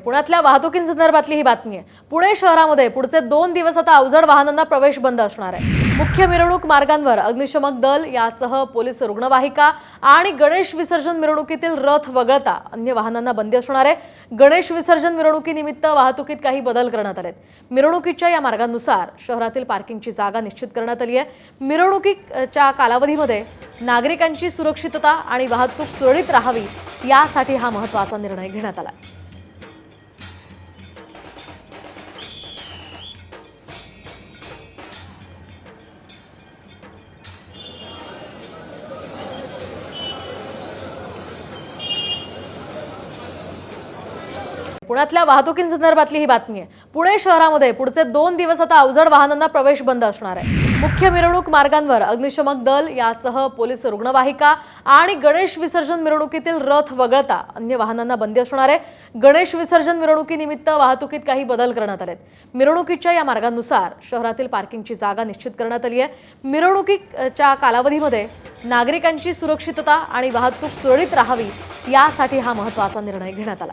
पुण्यातल्या वाहतुकीसंदर्भातली ही बातमी आहे। पुणे शहरामध्ये पुढचे 2 दिवस आता अवजड वाहनांना प्रवेश बंद असणार आहे। मुख्य मिरवणूक मार्गांवर अग्निशमक दल यासह पोलीस रुग्णवाहिका आणि गणेश विसर्जन मिरवणुकीतील रथ वगळता अन्य वाहनांना बंदी असणार आहे। गणेश विसर्जन मिरवणुकीनिमित्त वाहतुकीत काही बदल करण्यात आलेत। मिरवणुकीच्या या मार्गांनुसार शहरातील पार्किंगची जागा निश्चित करण्यात आली आहे। मिरवणुकीच्या कालावधीमध्ये नागरिकांची सुरक्षितता आणि वाहतूक सुरळीत राहावी यासाठी हा महत्त्वाचा निर्णय घेण्यात आला। पुण्यातल्या वाहतुकीसंदर्भातली ही बातमी आहे। पुणे शहरामध्ये पुढचे 2 दिवस आता अवजड वाहनांना प्रवेश बंद असणार आहे। मुख्य मिरवणूक मार्गांवर अग्निशमक दल यासह पोलीस रुग्णवाहिका आणि गणेश विसर्जन मिरवणुकीतील रथ वगळता अन्य वाहनांना बंदी असणार आहे। गणेश विसर्जन मिरवणुकीनिमित्त वाहतुकीत काही बदल करण्यात आलेत। मिरवणुकीच्या या मार्गांनुसार शहरातील पार्किंगची जागा निश्चित करण्यात आली आहे। मिरवणुकीच्या कालावधीमध्ये नागरिकांची सुरक्षितता आणि वाहतूक सुरळीत राहावी यासाठी हा महत्त्वाचा निर्णय घेण्यात आला।